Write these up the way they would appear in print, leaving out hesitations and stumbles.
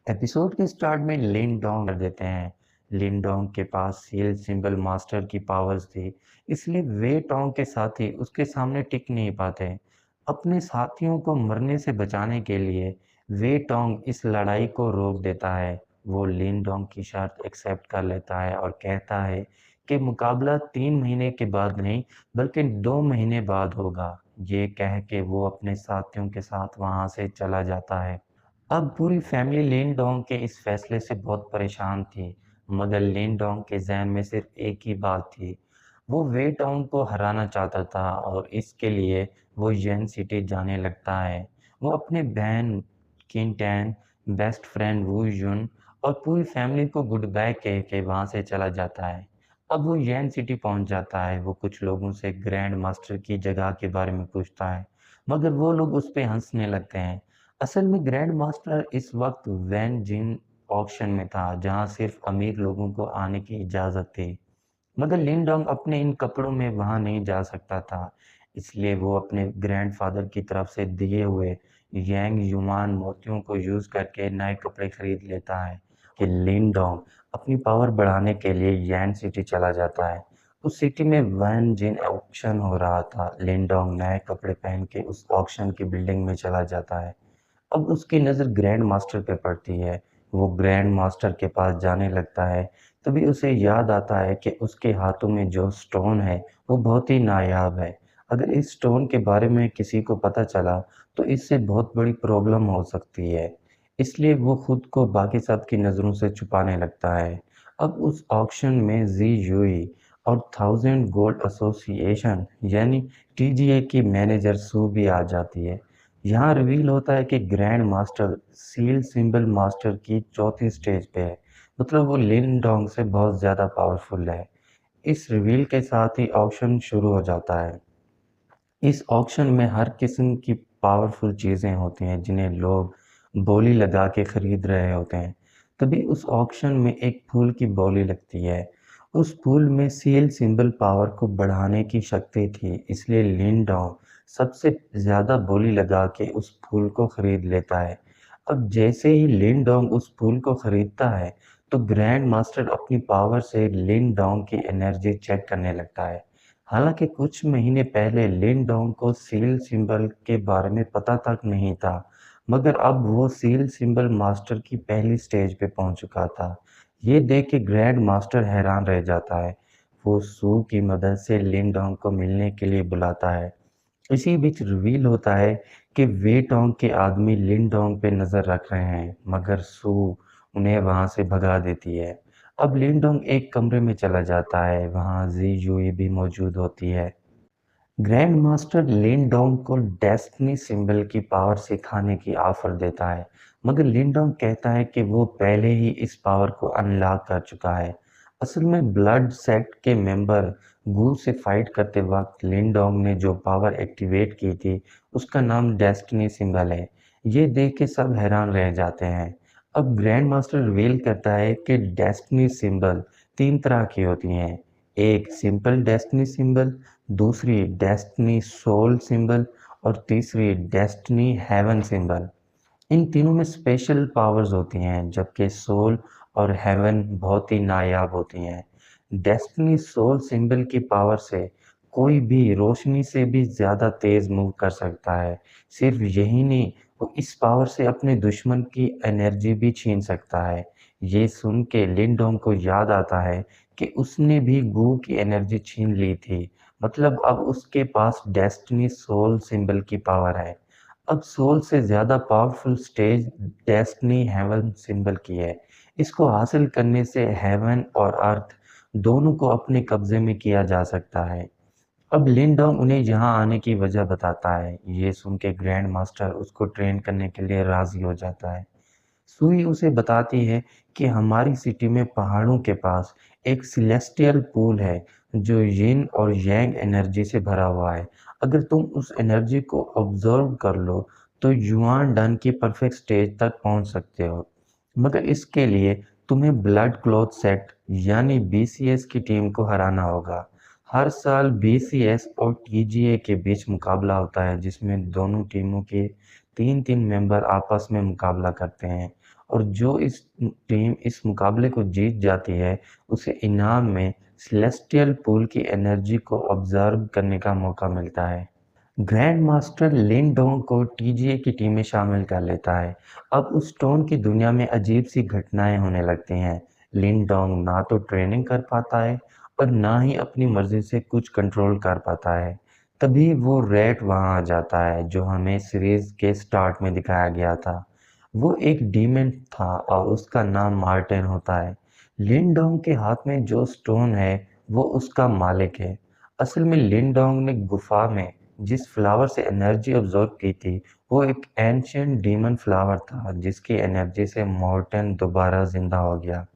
Episode के start में लिन Dong कर देते हैं। लिन डोंग के पास सील सिंबल मास्टर की पावर्स थी, इसलिए वे टोंग के साथी उसके सामने टिक नहीं पाते। अपने साथियों को मरने से बचाने के लिए वे टोंग इस लड़ाई को रोक देता है। वो लिन डोंग की शर्त एक्सेप्ट कर लेता है और कहता है कि मुकाबला 3 महीने के बाद नहीं बल्कि 2 महीने बाद होगा। ये कह के वो अपने साथियों के साथ वहां से चला जाता है। अब पूरी फैमिली लिन डोंग के इस फैसले से बहुत परेशान थी, मगर लिन डोंग के ज़हन में सिर्फ एक ही बात थी। वो वे टोंग को हराना चाहता था और इसके लिए वो येन सिटी जाने लगता है। वो अपने बहन किन टैन, बेस्ट फ्रेंड वू युन और पूरी फैमिली को गुड बाय कह के वहाँ से चला जाता है। अब वो येन सिटी पहुँच जाता है। वो कुछ लोगों से ग्रैंड मास्टर की जगह के बारे में पूछता है, मगर वो लोग उस पे हंसने लगते हैं। असल में ग्रैंड मास्टर इस वक्त वैन जिन ऑक्शन में था, जहां सिर्फ अमीर लोगों को आने की इजाजत थी। मगर लिनडोंग अपने इन कपड़ों में वहां नहीं जा सकता था, इसलिए वो अपने ग्रैंडफादर की तरफ से दिए हुए यांग युमान मोतियों को यूज करके नए कपड़े खरीद लेता है। कि लिनडोंग अपनी पावर बढ़ाने के लिए यैन सिटी चला जाता है। उस सिटी में वैन जिन ऑक्शन हो रहा था। लिनडोंग नए कपड़े पहन के उस ऑक्शन की बिल्डिंग में चला जाता है। अब उसकी नज़र ग्रैंड मास्टर पे पड़ती है। वो ग्रैंड मास्टर के पास जाने लगता है। तभी उसे याद आता है कि उसके हाथों में जो स्टोन है वो बहुत ही नायाब है। अगर इस स्टोन के बारे में किसी को पता चला तो इससे बहुत बड़ी प्रॉब्लम हो सकती है। इसलिए वो खुद को बाकी सब की नज़रों से छुपाने लगता है। अब उस ऑक्शन में जी यूई और थाउजेंड गोल्ड एसोसिएशन यानी टीजीए की मैनेजर सू भी आ जाती है। यहाँ रिवील होता है कि grand master seal symbol master की चौथी स्टेज पे है। मतलब वो लिन डोंग से बहुत ज्यादा पावरफुल है। इस रिवील के साथ ही ऑक्शन शुरू हो जाता है। इस ऑक्शन में हर किस्म की पावरफुल चीजें होती हैं जिन्हें लोग बोली लगा के खरीद रहे होते हैं। तभी उस ऑक्शन में एक फूल की बोली लगती है। उस फूल में सील सिंबल पावर को बढ़ाने की शक्ति थी, इसलिए लिन डोंग सबसे ज्यादा बोली लगा के उस फूल को खरीद लेता है। अब जैसे ही लिन डोंग उस फूल को खरीदता है तो ग्रैंड मास्टर अपनी पावर से लिन डोंग की एनर्जी चेक करने लगता है। हालांकि कुछ महीने पहले लिन डोंग को सील सिंबल के बारे में पता तक नहीं था, मगर अब वो सील सिंबल मास्टर की पहली स्टेज पे पहुंच चुका था। ये देख के ग्रैंड मास्टर हैरान रह जाता है। वो सू की मदद से लिन डोंग को मिलने के लिए बुलाता है। इसी बीच रिवील होता है कि वे टोंग के आदमी लिन डोंग पे नजर रख रहे हैं, मगर सू उन्हें वहां से भगा देती है। अब लिन डोंग एक कमरे में चला जाता है, वहां जी यूई भी मौजूद होती है। ग्रैंड मास्टर लिन डोंग को डेस्टिनी सिंबल की पावर सिखाने की ऑफर देता है, मगर लिन डोंग कहता है कि वो पहले ही इस पावर को अनलॉक कर चुका है। असल में ब्लड सेक्ट के मेंबर गू से फाइट करते वक्त लिन डोंग ने जो पावर एक्टिवेट की थी उसका नाम डेस्टिनी सिंबल है। ये देख के सब हैरान रह जाते हैं। अब ग्रैंड मास्टर रिवील करता है कि डेस्टिनी सिंबल 3 तरह की होती हैं। एक सिंपल डेस्टिनी सिंबल, दूसरी डेस्टिनी सोल सिंबल और तीसरी डेस्टिनी हेवन सिंबल। इन तीनों में स्पेशल पावर्स होती हैं, जबकि सोल और हेवन बहुत ही नायाब होती हैं। डेस्टिनी सोल सिंबल की पावर से कोई भी रोशनी से भी ज्यादा तेज मूव कर सकता है। सिर्फ यही नहीं, वो इस पावर से अपने दुश्मन की एनर्जी भी छीन सकता है। ये सुन के लिंडोंग को याद आता है कि उसने भी गू की एनर्जी छीन ली थी। मतलब अब उसके पास डेस्टिनी सोल सिंबल की पावर है। अब सोल से ज्यादा powerful stage destiny heaven symbol की है। इसको हासिल करने से हेवन और अर्थ दोनों को अपने कब्जे में किया जा सकता है। अब लिनडोंग उन्हें यहाँ आने की वजह बताता है। ये सुन के ग्रैंड मास्टर उसको ट्रेन करने के लिए राजी हो जाता है। सुई उसे बताती है कि हमारी सिटी में पहाड़ों के पास एक सिलेस्टियल पूल है जो यिन और यांग एनर्जी से भरा हुआ है। अगर तुम उस एनर्जी को ऑब्जर्व कर लो तो युआन डन की परफेक्ट स्टेज तक पहुंच सकते हो, मगर इसके लिए तुम्हें ब्लड क्लॉथ सेट यानी बीसीएस की टीम को हराना होगा। हर साल बीसीएस और टीजीए के बीच मुकाबला होता है, जिसमें दोनों टीमों के 3-3 मेंबर आपस में मुकाबला करते हैं और जो इस टीम इस मुकाबले को जीत जाती है, उसे इनाम में सेलेस्टियल पूल की एनर्जी को ऑब्जर्व करने का मौका मिलता है। ग्रैंड मास्टर लिन डोंग को टीजीए की टीम में शामिल कर लेता है। अब उस टोन की दुनिया में अजीब सी घटनाएं होने लगती हैं। लिन डोंग ना तो ट्रेनिंग कर पाता है और ना ही अपनी मर्जी से कुछ कंट्रोल कर पाता है। तभी वो रेड वहां आ जाता है जो हमें सीरीज के स्टार्ट में दिखाया गया था। वो एक डीमन था और उसका नाम मार्टिन होता है। लिन डोंग के हाथ में जो स्टोन है वो उसका मालिक है। असल में लिन डोंग ने गुफा में जिस फ्लावर से एनर्जी ऑब्जॉर्व की थी वो एक एंशियंट डीमन फ्लावर था जिसकी एनर्जी से मॉर्टन दोबारा जिंदा हो गया।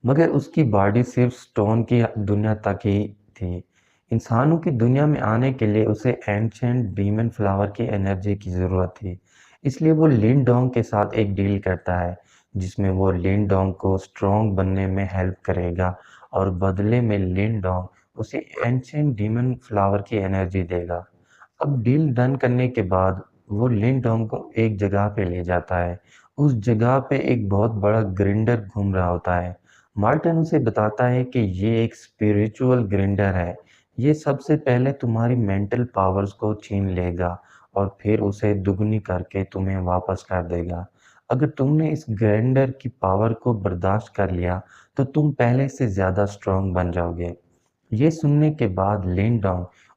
मगर उसकी बॉडी सिर्फ स्टोन की दुनिया तक ही थी। इंसानों की दुनिया में आने के लिए उसे एंशियंट डीमन फ्लावर की एनर्जी की ज़रूरत थी। इसलिए वो लिन डोंग के साथ एक डील करता है जिसमें वो लिन डोंग को स्ट्रॉन्ग बनने में हेल्प करेगा और बदले में लिन डोंग उसे एंशियंट डीमन फ्लावर की एनर्जी देगा। अब डील डन करने के बाद वो लिन डोंग को एक जगह पे ले जाता है। उस जगह पे एक बहुत बड़ा ग्रिंडर घूम रहा होता है। मार्टिन उसे बताता है कि ये एक स्पिरिचुअल ग्रिंडर है। ये सबसे पहले तुम्हारी मेंटल पावर्स को छीन लेगा और फिर उसे दुगनी करके तुम्हें वापस कर देगा। अगर तुमने इस ग्रिंडर की पावर को बर्दाश्त कर लिया तो तुम पहले से ज्यादा स्ट्रांग बन जाओगे। ये सुनने के बाद लिन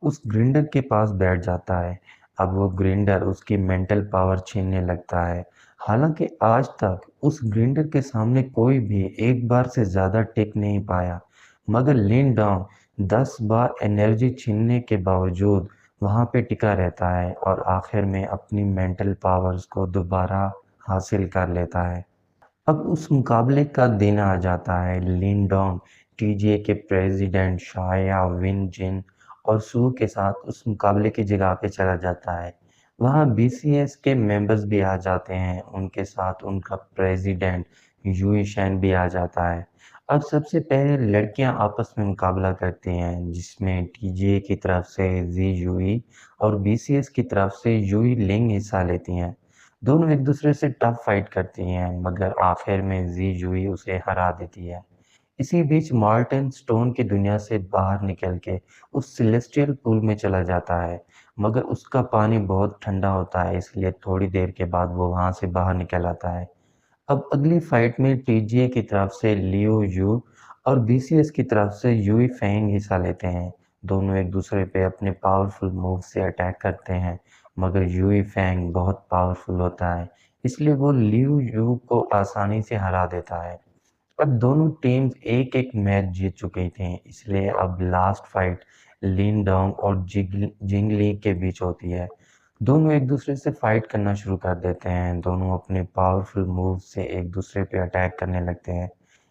उस ग्रिंडर के पास बैठ जाता है। अब वो ग्रिंडर उसकी मेंटल पावर छीनने लगता है। हालांकि आज तक उस ग्रिंडर के सामने कोई भी एक बार से ज्यादा टिक नहीं पाया, मगर लिन डोंग 10 बार एनर्जी छीनने के बावजूद वहां पे टिका रहता है और आखिर में अपनी मेंटल पावर्स को दोबारा हासिल कर लेता है। अब उस मुकाबले का दिन आ जाता है। लिन डोंग टीजीए के प्रेसिडेंट शाया विन जिन और सू के साथ उस मुकाबले की जगह पे चला जाता है। वहाँ बीसीएस के मेंबर्स भी आ जाते हैं, उनके साथ उनका प्रेसिडेंट यूई शैन भी आ जाता है। अब सबसे पहले लड़कियां आपस में मुकाबला करती हैं जिसमें टीजीए की तरफ से जी यूई और बीसीएस की तरफ से यूई लिंग हिस्सा लेती हैं। दोनों एक दूसरे से टफ फाइट करती हैं मगर आखिर में जी यूई उसे हरा देती है। इसी बीच मार्टिन स्टोन की दुनिया से बाहर निकल के उस सेलेस्टियल पूल में चला जाता है, मगर उसका पानी बहुत ठंडा होता है इसलिए थोड़ी देर के बाद वो वहां से बाहर निकल आता है। अब अगली फाइट में टीजीए की तरफ से लियो यू और बीसीएस की तरफ से यूई फेंग हिस्सा लेते हैं। दोनों एक दूसरे पे अपने पावरफुल मूव से अटैक करते हैं, मगर यूई फेंग बहुत पावरफुल होता है इसलिए वो लियो यू को आसानी से हरा देता है। अब दोनों टीम्स एक एक मैच जीत चुकी थी इसलिए अब लास्ट फाइट लिन डोंग और जिंगली के बीच होती है। दोनों एक दूसरे से फाइट करना शुरू कर देते हैं। दोनों अपने पावरफुल मूव से एक दूसरे पे अटैक करने लगते हैं।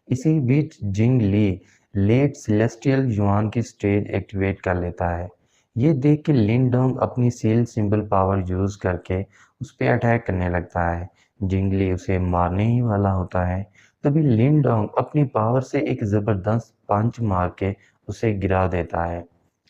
इसी बीच जिंग ली लेट सेलेस्टियल युआन की स्टेज एक्टिवेट कर लेता है। ये देख के लिन डोंग अपनी सील सिंबल पावर यूज करके उस पे अटैक करने लगता है। जिंगली उसे मारने ही वाला होता है, तभी लिन डोंग अपनी पावर से एक जबरदस्त पंच मार के उसे गिरा देता है।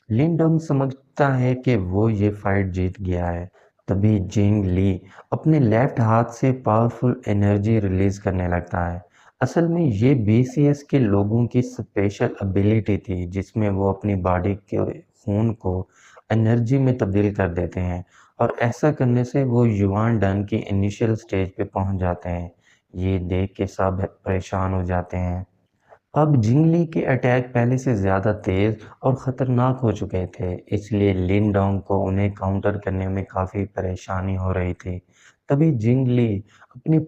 लिन डोंग समझता है कि वो ये फाइट जीत गया है। तभी जिंग ली अपने लेफ्ट हाथ से पावरफुल एनर्जी रिलीज करने लगता है। असल में ये बीसीएस के लोगों की स्पेशल एबिलिटी थी जिसमें वो अपनी बॉडी के खून को एनर्जी में तब्दील कर देते हैं और ऐसा करने से वो युआन डन की इनिशियल स्टेज पे पहुंच जाते हैं। ये देख के सब परेशान हो जाते हैं। अब जिंगली के अटैक पहले से ज्यादा तेज और खतरनाक हो चुके थे इसलिए लिन डोंग को उन्हें काउंटर करने में काफी परेशानी हो रही थी। तभी जिंगली अपनी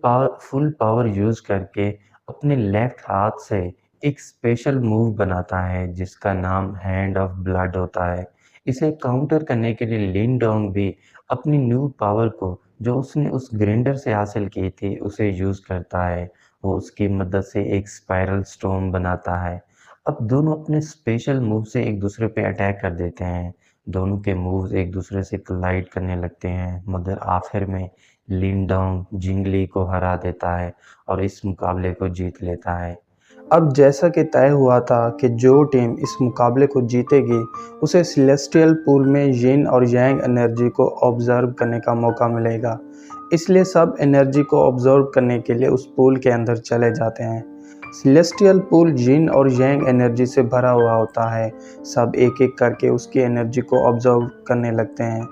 फुल पावर यूज करके अपने लेफ्ट हाथ से एक स्पेशल मूव बनाता है जिसका नाम हैंड ऑफ ब्लड होता है। इसे काउंटर करने के लिए लिन डोंग भी अपनी न्यू पावर को जो उसने उस ग्रिंडर से हासिल की थी उसे यूज करता है। वो उसकी मदद से एक स्पाइरल स्टोन बनाता है। अब दोनों अपने स्पेशल मूव से एक दूसरे पे अटैक कर देते हैं। दोनों के मूव्स एक दूसरे से कोलाइड करने लगते हैं मगर आखिर में लिन डोंग जिंगली को हरा देता है और इस मुकाबले को जीत लेता है। अब जैसा कि तय हुआ था कि जो टीम इस मुकाबले को जीतेगी उसे सेलेस्टियल पूल में यिन और यांग एनर्जी को ऑब्जर्व करने का मौका मिलेगा। इसलिए सब एनर्जी को ऑब्जर्व करने के लिए उस पूल के अंदर चले जाते हैं। सेलेस्टियल पूल जिन और यांग एनर्जी से भरा हुआ होता है। सब एक एक करके उसकी एनर्जी को ऑब्जर्व करने लगते हैं।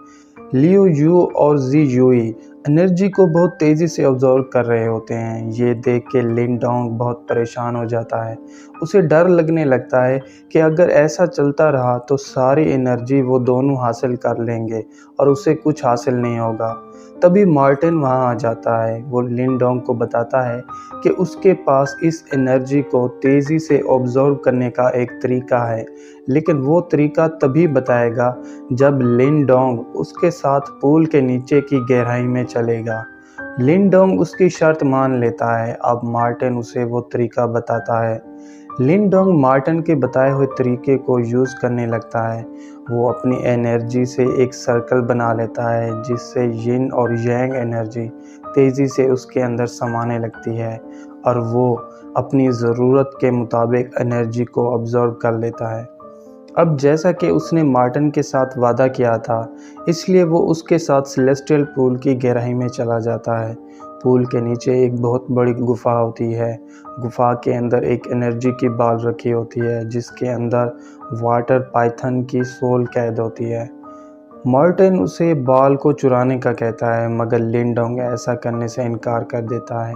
लियो यू और जी यूई एनर्जी को बहुत तेज़ी से ऑब्जर्व कर रहे होते हैं। ये देख के लिन डोंग बहुत परेशान हो जाता है। उसे डर लगने लगता है कि अगर ऐसा चलता रहा तो सारी एनर्जी वो दोनों हासिल कर लेंगे और उसे कुछ हासिल नहीं होगा। तभी मार्टिन वहाँ आ जाता है। वो लिन डोंग को बताता है कि उसके पास इस एनर्जी को तेज़ी से ऑब्जर्व करने का एक तरीका है, लेकिन वो तरीका तभी बताएगा जब लिन डोंग उसके साथ पूल के नीचे की गहराई में चलेगा। लिन डोंग उसकी शर्त मान लेता है। अब मार्टिन उसे वो तरीका बताता है। लिन डोंग मार्टिन के बताए हुए तरीके को यूज़ करने लगता है। वो अपनी एनर्जी से एक सर्कल बना लेता है जिससे यिन और यांग एनर्जी तेज़ी से उसके अंदर समाने लगती है और वो अपनी ज़रूरत के मुताबिक एनर्जी को ऑब्जर्व कर लेता है। अब जैसा कि उसने मार्टिन के साथ वादा किया था, इसलिए वो उसके साथ सेलेस्टियल पूल की गहराई में चला जाता है। पूल के नीचे एक बहुत बड़ी गुफा होती है। गुफा के अंदर एक एनर्जी की बाल रखी होती है जिसके अंदर वाटर पाइथन की सोल कैद होती है। मार्टिन उसे बाल को चुराने का कहता है, मगर लिन डोंग ऐसा करने से इनकार कर देता है।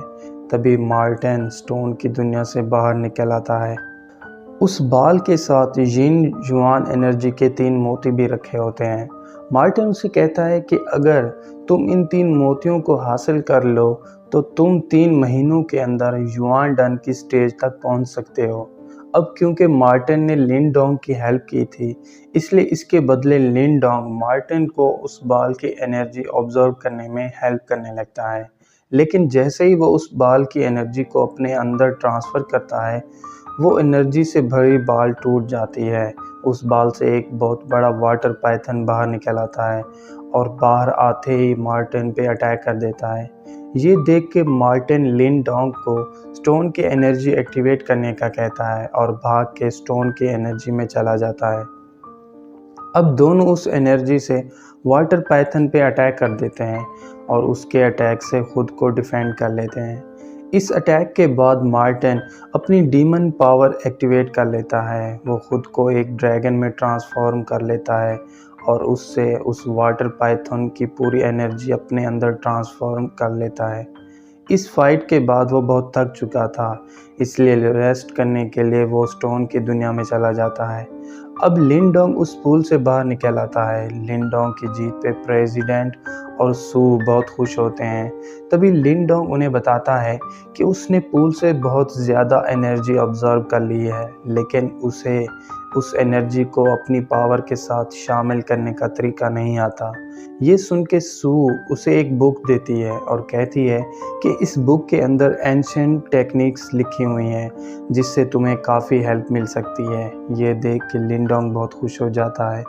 तभी मार्टिन स्टोन की दुनिया से बाहर निकल आता है। उस बाल के साथ यिन युआन एनर्जी के 3 मोती भी रखे होते हैं। मार्टिन उसे कहता है कि अगर तुम इन 3 मोतियों को हासिल कर लो तो तुम 3 महीनों के अंदर युआन डन की स्टेज तक पहुंच सकते हो। अब क्योंकि मार्टिन ने लिन डोंग की हेल्प की थी, इसलिए इसके बदले लिन डोंग मार्टिन को उस बाल की एनर्जी ऑब्जर्व करने में हेल्प करने लगता है। लेकिन जैसे ही वो उस बाल की एनर्जी को अपने अंदर ट्रांसफ़र करता है, वो एनर्जी से भरी बाल टूट जाती है। उस बाल से एक बहुत बड़ा वाटर पाइथन बाहर निकल आता है और बाहर आते ही मार्टिन पे अटैक कर देता है। ये देख के मार्टिन लिन डोंग को स्टोन की एनर्जी एक्टिवेट करने का कहता है और भाग के स्टोन की एनर्जी में चला जाता है। अब दोनों उस एनर्जी से वाटर पाइथन पे अटैक कर देते हैं और उसके अटैक से खुद को डिफेंड कर लेते हैं। इस अटैक के बाद मार्टिन अपनी डीमन पावर एक्टिवेट कर लेता है। वो खुद को एक ड्रैगन में ट्रांसफॉर्म कर लेता है और उससे उस वाटर पाइथन की पूरी एनर्जी अपने अंदर ट्रांसफॉर्म कर लेता है। इस फाइट के बाद वो बहुत थक चुका था, इसलिए रेस्ट करने के लिए वो स्टोन की दुनिया में चला जाता है। अब लिन डोंग उस पूल से बाहर निकल आता है। लिन डोंग की जीत पे प्रेसिडेंट और सू बहुत खुश होते हैं। तभी लिन डोंग उन्हें बताता है कि उसने पूल से बहुत ज़्यादा एनर्जी ऑब्जर्व कर ली है, लेकिन उसे उस एनर्जी को अपनी पावर के साथ शामिल करने का तरीका नहीं आता। ये सुन के सू उसे एक बुक देती है और कहती है कि इस बुक के अंदर एंशिएंट टेक्निक्स लिखी हुई हैं जिससे तुम्हें काफ़ी हेल्प मिल सकती है। ये देख के लिन डोंग बहुत खुश हो जाता है।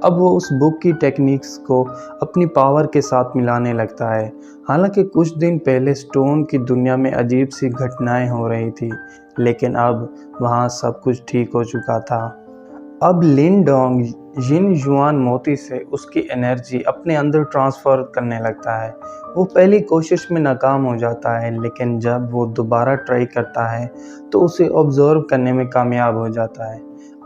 अब वो उस बुक की टेक्निक्स को अपनी पावर के साथ मिलाने लगता है। हालांकि कुछ दिन पहले स्टोन की दुनिया में अजीब सी घटनाएं हो रही थी, लेकिन अब वहाँ सब कुछ ठीक हो चुका था। अब लिन डोंग यिन युआन मोती से उसकी एनर्जी अपने अंदर ट्रांसफ़र करने लगता है। वो पहली कोशिश में नाकाम हो जाता है, लेकिन जब वो दोबारा ट्राई करता है तो उसे ऑब्जर्व करने में कामयाब हो जाता है।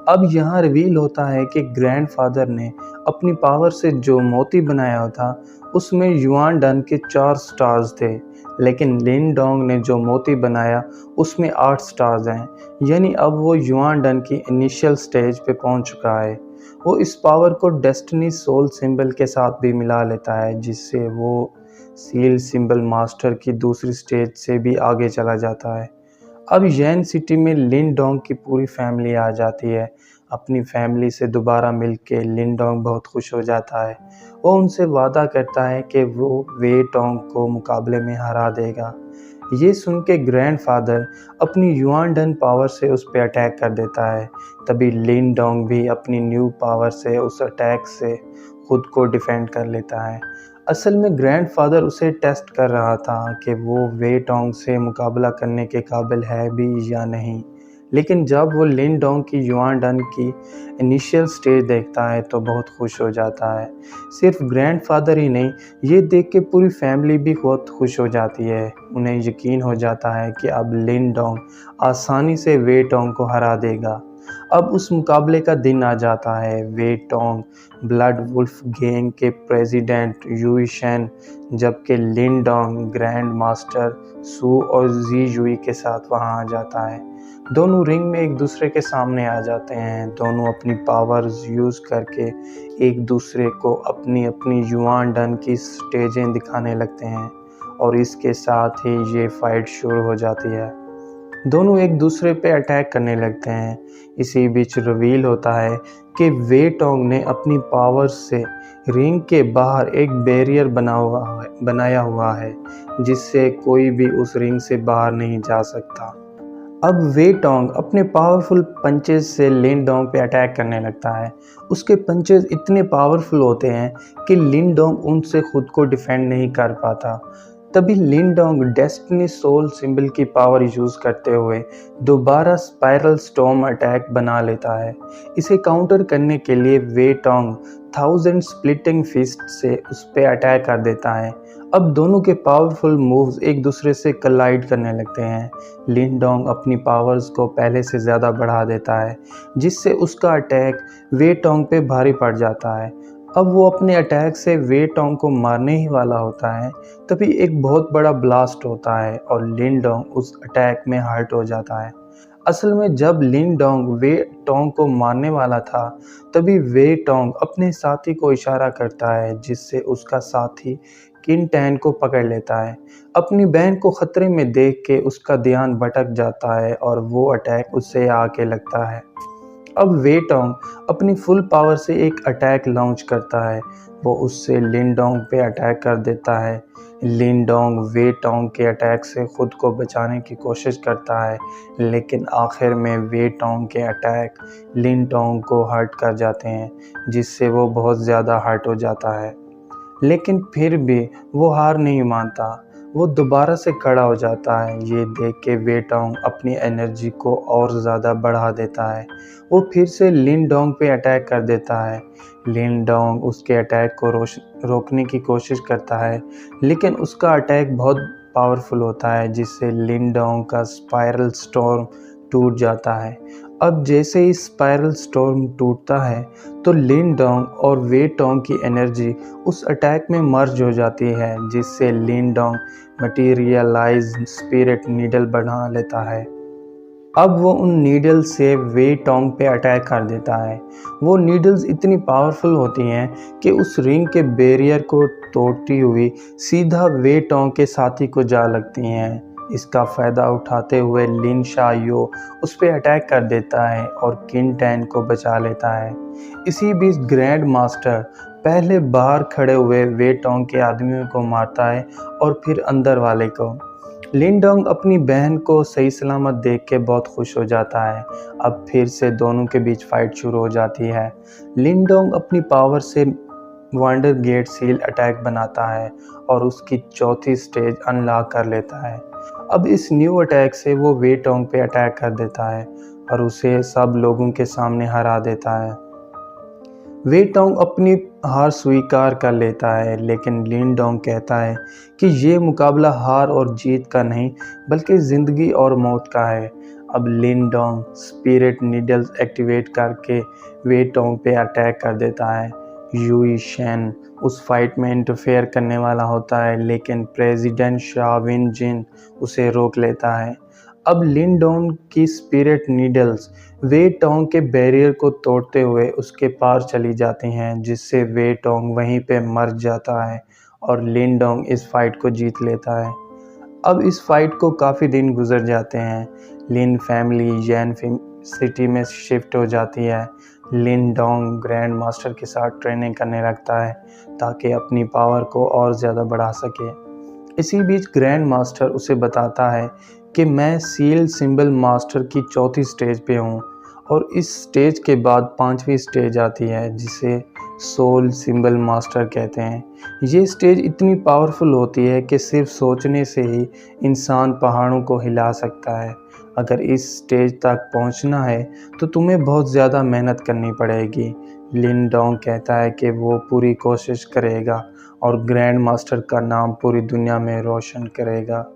अब यहाँ रिवील होता है कि ग्रैंडफादर ने अपनी पावर से जो मोती बनाया था उसमें युआन डन के 4 स्टार्स थे, लेकिन लिन डोंग ने जो मोती बनाया उसमें 8 स्टार्स हैं। यानी अब वो युआन डन की इनिशियल स्टेज पे पहुंच चुका है। वो इस पावर को डेस्टिनी सोल सिंबल के साथ भी मिला लेता है, जिससे वो सील सिंबल मास्टर की दूसरी स्टेज से भी आगे चला जाता है। अब यैन सिटी में लिन डोंग की पूरी फैमिली आ जाती है। अपनी फैमिली से दोबारा मिलके लिन डोंग बहुत खुश हो जाता है। वो उनसे वादा करता है कि वो वे टोंग को मुकाबले में हरा देगा। ये सुन के ग्रैंडफादर अपनी युआन डन पावर से उस पर अटैक कर देता है। तभी लिन डोंग भी अपनी न्यू पावर से उस अटैक से खुद को डिफेंड कर लेता है। असल में ग्रैंडफादर उसे टेस्ट कर रहा था कि वो वे टोंग से मुकाबला करने के काबिल है भी या नहीं, लेकिन जब वो लिन डोंग की युआन डन की इनिशियल स्टेज देखता है तो बहुत खुश हो जाता है। सिर्फ ग्रैंडफादर ही नहीं, ये देख के पूरी फैमिली भी बहुत खुश हो जाती है। उन्हें यकीन हो जाता है कि अब लिन डोंग आसानी से वे टोंग को हरा देगा। अब उस मुकाबले का दिन आ जाता है। वे टोंग ब्लड वुल्फ गैंग के प्रेसिडेंट युई शेन, जबकि लिन डोंग ग्रैंड मास्टर सू और जी युई के साथ वहां आ जाता है। दोनों रिंग में एक दूसरे के सामने आ जाते हैं। दोनों अपनी पावर्स यूज़ करके एक दूसरे को अपनी अपनी युआन डन की स्टेजें दिखाने लगते हैं और इसके साथ ही ये फाइट शुरू हो जाती है। दोनों एक दूसरे पे अटैक करने लगते हैं। इसी बीच रिवील होता है कि वे टोंग ने अपनी पावर्स से रिंग के बाहर एक बैरियर बनाया हुआ है जिससे कोई भी उस रिंग से बाहर नहीं जा सकता। अब वे टोंग अपने पावरफुल पंचेस से लिन डोंग पे अटैक करने लगता है। उसके पंचेस इतने पावरफुल होते हैं कि लिन डोंग उनसे खुद को डिफेंड नहीं कर पाता। तभी लिन डोंग डेस्टिनी सोल सिंबल की पावर यूज़ करते हुए दोबारा स्पाइरल स्टॉर्म अटैक बना लेता है। इसे काउंटर करने के लिए वे टोंग 1000 स्प्लिटिंग फिस्ट से उस पर अटैक कर देता है। अब दोनों के पावरफुल मूव्स एक दूसरे से कलाइड करने लगते हैं। लिन डोंग अपनी पावर्स को पहले से ज़्यादा बढ़ा देता है जिससे उसका अटैक वे टोंग पे भारी पड़ जाता है। अब वो अपने अटैक से वे टोंग को मारने ही वाला होता है, तभी एक बहुत बड़ा ब्लास्ट होता है और लिन डोंग उस अटैक में हर्ट हो जाता है। असल में जब लिन डोंग वे टोंग को मारने वाला था तभी वे टोंग अपने साथी को इशारा करता है जिससे उसका साथी किन टैन को पकड़ लेता है। अपनी बहन को खतरे में देख के उसका ध्यान भटक जाता है और वो अटैक उससे आके लगता है। अब वे टोंग अपनी फुल पावर से एक अटैक लॉन्च करता है। वो उससे लिन डोंग पे अटैक कर देता है। लिन डोंग वे टोंग के अटैक से खुद को बचाने की कोशिश करता है, लेकिन आखिर में वे टोंग के अटैक लिन डोंग को हर्ट कर जाते हैं जिससे वो बहुत ज़्यादा हर्ट हो जाता है। लेकिन फिर भी वो हार नहीं मानता। वो दोबारा से खड़ा हो जाता है। ये देख के वे टोंग अपनी एनर्जी को और ज़्यादा बढ़ा देता है। वो फिर से लिन डोंग पे अटैक कर देता है। लिन डोंग उसके अटैक को रोकने की कोशिश करता है, लेकिन उसका अटैक बहुत पावरफुल होता है जिससे लिन डोंग का स्पाइरल स्टॉर्म टूट जाता है। अब जैसे ही स्पाइरल स्टॉर्म टूटता है तो लिन डोंग और वे टोंग की एनर्जी उस अटैक में मर्ज हो जाती है जिससे लिन डोंग मटीरियलाइज स्पिरिट नीडल बना लेता है। अब वो उन नीडल से वे टोंग पे अटैक कर देता है। वो नीडल्स इतनी पावरफुल होती हैं कि उस रिंग के बैरियर को तोड़ती हुई सीधा वे टोंग के साथी को जा लगती हैं। इसका फ़ायदा उठाते हुए लिन शाओ उस पर अटैक कर देता है और किन टैन को बचा लेता है। इसी बीच ग्रैंड मास्टर पहले बाहर खड़े हुए वे टोंग के आदमियों को मारता है और फिर अंदर वाले को। लिन डोंग अपनी बहन को सही सलामत देख के बहुत खुश हो जाता है। अब फिर से दोनों के बीच फाइट शुरू हो जाती है। लिन डोंग अपनी पावर से वंडर गेट सील अटैक बनाता है और उसकी चौथी स्टेज अनलॉक कर लेता है। अब इस न्यू अटैक से वो वे टोंग पे अटैक कर देता है और उसे सब लोगों के सामने हरा देता है। वे टोंग अपनी हार स्वीकार कर लेता है, लेकिन लिन डोंग कहता है कि ये मुकाबला हार और जीत का नहीं बल्कि ज़िंदगी और मौत का है। अब लिन डोंग स्पिरिट नीडल्स एक्टिवेट करके वे टोंग पे अटैक कर देता है। युई शेन उस फाइट में इंटरफेयर करने वाला होता है, लेकिन प्रेसिडेंट शा विन जिन उसे रोक लेता है। अब लिन डोंग की स्पिरिट नीडल्स वे टोंग के बैरियर को तोड़ते हुए उसके पार चली जाती हैं, जिससे वे टोंग वहीं पे मर जाता है और लिन डोंग इस फाइट को जीत लेता है। अब इस फाइट को काफ़ी दिन गुजर जाते हैं। लिन फैमिली यैन सिटी में शिफ्ट हो जाती है। लिन डोंग ग्रैंड मास्टर के साथ ट्रेनिंग करने लगता है ताकि अपनी पावर को और ज़्यादा बढ़ा सके। इसी बीच ग्रैंड मास्टर उसे बताता है कि मैं सील सिंबल मास्टर की चौथी स्टेज पे हूँ और इस स्टेज के बाद पांचवी स्टेज आती है जिसे सोल सिंबल मास्टर कहते हैं। ये स्टेज इतनी पावरफुल होती है कि सिर्फ सोचने से ही इंसान पहाड़ों को हिला सकता है। अगर इस स्टेज तक पहुंचना है तो तुम्हें बहुत ज़्यादा मेहनत करनी पड़ेगी। लिन डोंग कहता है कि वो पूरी कोशिश करेगा और ग्रैंड मास्टर का नाम पूरी दुनिया में रोशन करेगा।